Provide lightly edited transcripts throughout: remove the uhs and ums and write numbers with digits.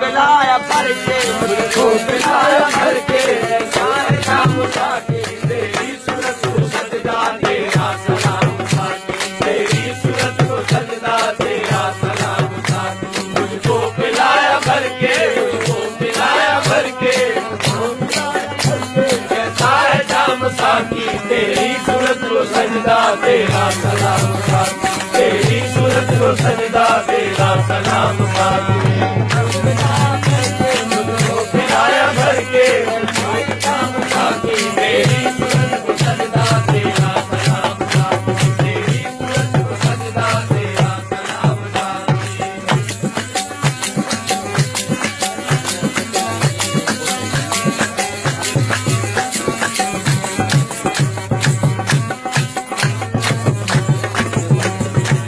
पिलाया भर के, मुझको पिलाया भर के, सारे शाम साथी तेरी सूरत को सजदा तेरा सलाम साथी, तेरी सूरत को सजदा तेरा सलाम साथी, मुझको पिलाया भर के, मुझको पिलाया भर के, सारे शाम साथी तेरी सूरत को सजदा तेरा सलाम साथी, तेरी सूरत को सजदा तेरा सलाम साथी, पिलाया भर के साथी तेरी सूरत को सजदा तेरा सलाम साथी, तेरी सूरत को सजदा तेरा सलाम साथी।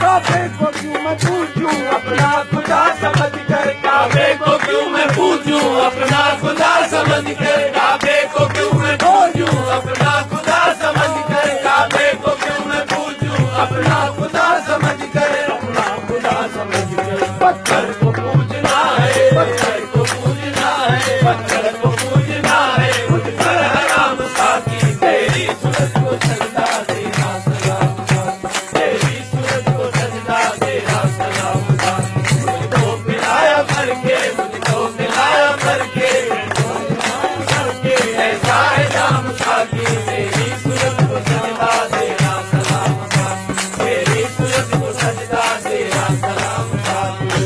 काबे को क्यों मैं पूछूं अपना खुदा समझ कर, काबे को क्यों मैं पूछूं अपना खुदा समझ कर, काबे को क्यों मैं पूछूं अपना खुदा समझ कर, काबे को क्यों मैं पूछूं अपना खुदा समझ कर, अपना खुदा समझ कर, पत्थर को पूजना है, पत्थर को पूजना है, पत्थर को पूजना है, मुझ पर हराम साथी तेरी सूरत को सजदा तेरा सलाम साथी, तेरी सूरत को सजदा तेरा सलाम साथी, मुझको पिलाया भर के, मुझको पिलाया भर के, ऐसा है जाम साथी तेरी सूरत को सजदा तेरा सलाम साथी, तेरी सूरत को सजदा तेरा सलाम साथी।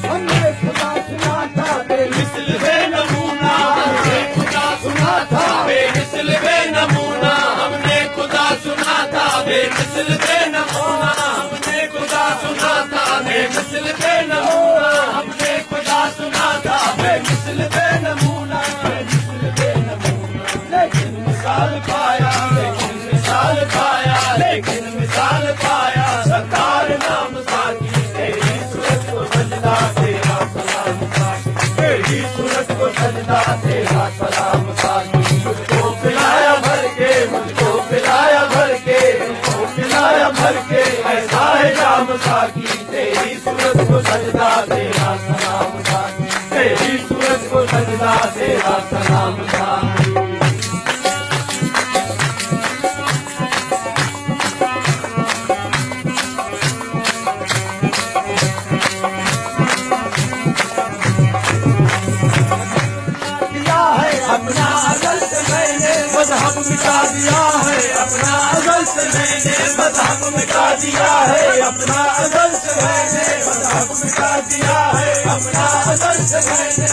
हमने खुदा सुना था बेमिसल बेनमूना, हमने खुदा सुना था बेमिसल बेनमूना, हमने खुदा सुना था बेमिसल बेनमूना, हमने खुदा सुना था बेमिसल बेनमूना, हमने खुदा सुना था बेमिसल बेनमूना, बेमिसल बेनमूना, लेकिन मिसाल पाया, लेकिन मिसाल पाया, लेकिन मिसाल पाया, सरकार नाम साथी तेरी सूरत को सजदा तेरा सलाम साथी, तेरी सूरत को सजदा तेरा सलाम साथी, मुझको पिलाया भर के, मुझको पिलाया भर के, मुझको पिलाया भर के, ऐसा है जाम साथी तेरी सूरत को सजदा तेरा सलाम साथी, तेरी सूरत को सजदा तेरा सलाम साथी। दिया है अपना अगल से मैंने मजहब मिटा दिया है, अपना अगल से मैंने मजहब मिटा दिया है, अपना अगल से मैंने मजहब मिटा दिया है, अपना अगल से मैंने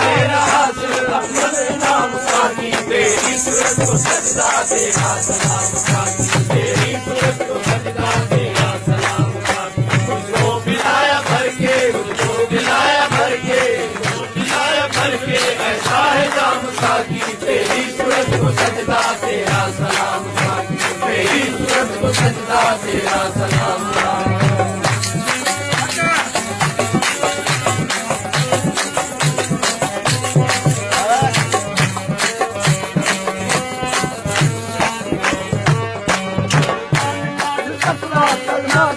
तेरा नाम साथी तेरी सूरत को सजदा तेरा सलाम साथी, तेरी सूरत को सजदा तेरा सलाम साथी, मुझको पिलाया भर के, मुझको पिलाया भर के, मुझको पिलाया भर के, ऐसा है जाम साथी तेरी सूरत को सजदा तेरा सलाम साथी, तेरी सूरत को सजदा तेरा सलाम साथी।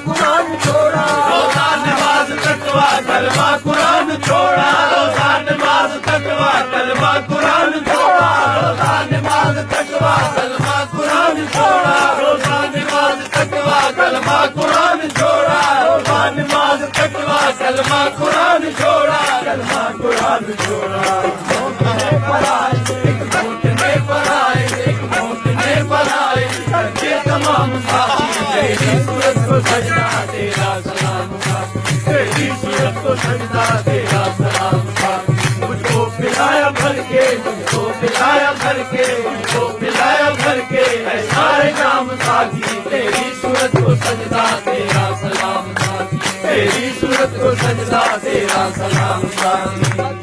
कुरान छोड़ा, रोजा नमाज तकवा कलमा कुरान छोड़ा, रोजा नमाज तकवा कलमा कुरान छोड़ा, रोजा नमाज तकवा कलमा कुरान छोड़ा, रोजा नमाज तकवा कलमा कुरान छोड़ा, रोजा नमाज तकवा कलमा कुरान छोड़ा, कलमा कुरान छोड़ा। मोटने पर आए, एक मोटने पर आए, एक मोटने पर आए, करके तमाम साथी तेरी सूरत को सजदा तेरा सलाम साथी, तेरी सूरत को सजदा तेरा सलाम साथी। मुझको पिलाया भर के, मुझको पिलाया भर के, मुझको पिलाया भर के, ऐसा है जाम साथी तेरी सूरत को सजदा तेरा सलाम साथी, तेरी सूरत को सजदा तेरा सलाम साथी।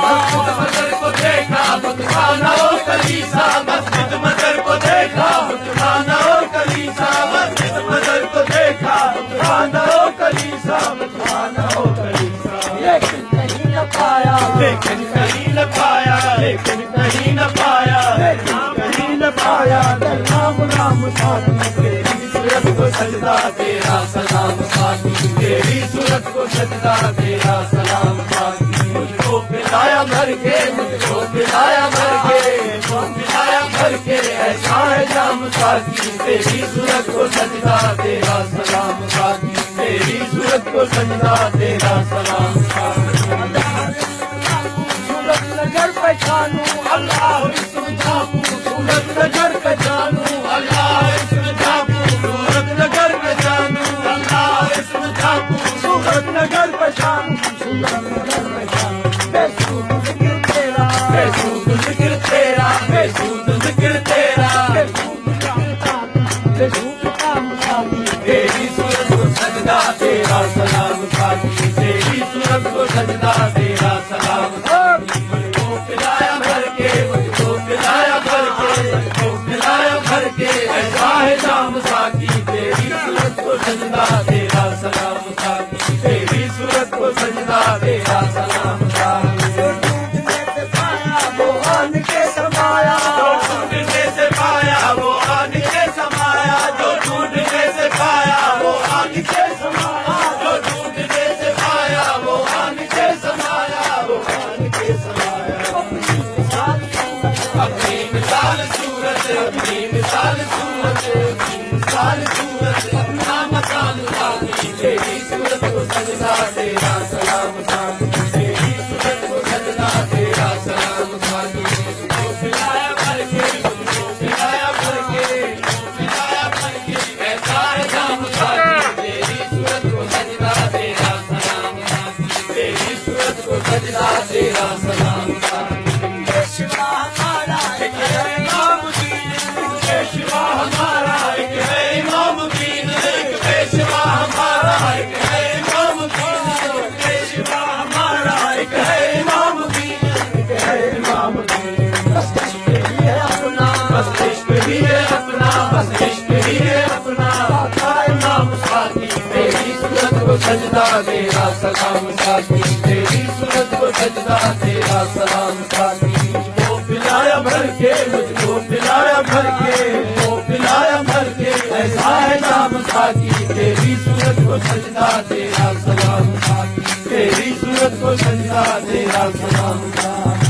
मस्जिद मदर को देखा बुतखाना और कलीसा, मस्जिद मदर को देखा बुतखाना और कलीसा, मस्जिद मदर को देखा बुतखाना और कलीसा, बुतखाना और कलीसा। लेकिन कहीं न पाया, लेकिन कहीं न पाया, लेकिन कहीं न पाया, लेकिन कहीं न पाया नाम नाम साथी तेरी सूरत को सजदा तेरा सलाम साथी, तेरी सूरत को सजदा तेरा सलाम साथी। मुझको पिलाया भर के, मुझको पिलाया भर के, मुझको पिलाया भर के, ऐसा है जाम साथी तेरी सूरत को सजदा तेरा सलाम साथी, तेरी सूरत को सजदा तेरा सलाम साथी। सूरत नजर पहचानू अल्लाह इसम झापू, सूरत नजर पहचानू अल्लाह इसम झापू, सूरत नजर पहचानू अल्लाह इसम झापू, सूरत नजर पहचानू, सूरत नजर पहचानू। बेसूद जिक्र तेरा, बेसूद जिक्र तेरा, बेसूद जिक्र तेरा, बेसूद काम साथी तेरी सूरत को सजदा तेरा सलाम साथी, तेरी सूरत को सजदा तेरा सलाम साथी। मुझको पिलाया भर के, मुझको पिलाया भर के, मुझको पिलाया भर के, ऐसा है जाम साथी तेरी सूरत को सजदा तेरा सलाम साथी, तेरी सूरत को सजदा तेरा सलाम साथी। वो आन के समाया, जो ढूंढने से पाया वो आन के समाया, जो ढूंढने से पाया वो आन के समाया, जो ढूंढने से पाया वो आन के समाया, वो आन के समाया। अपनी मिसाल सूरत, अपनी मिसाल सूरत, अपनी मिसाल सूरत, अपना मकान साथी तेरी सूरत को सजदा तेरा सलाम साथी, तेरी सूरत को सजदा तेरा सलाम साथी। मुझको पिलाया भर के, मुझको पिलाया भर के, मुझको पिलाया भर के, ऐसा है जाम साथी तेरी सूरत को सजदा तेरा सलाम साथी, तेरी सूरत को सजदा तेरा सलाम साथी। पेशवा हमारा एक है इमाम दीन, पेशवा हमारा एक है इमाम दीन, एक पेशवा हमारा एक है इमाम दीन, पेशवा हमारा एक है इमाम दीन, एक है इमाम दीन। बस इश्क ही है अपना, बस इश्क ही है अपना, बस इश्क ही है अपना, आता इमाम साथी तेरी सूरत को सजदा तेरा सलाम साथी, तेरी सूरत को सजदा तेरा सलाम साथी। मुझको पिलाया भर के, मुझको पिलाया भर के, मुझको पिलाया भर के, ऐसा है जाम साथी तेरी सूरत को सजदा तेरा सलाम साथी, तेरी सूरत को सजदा तेरा सलाम साथी।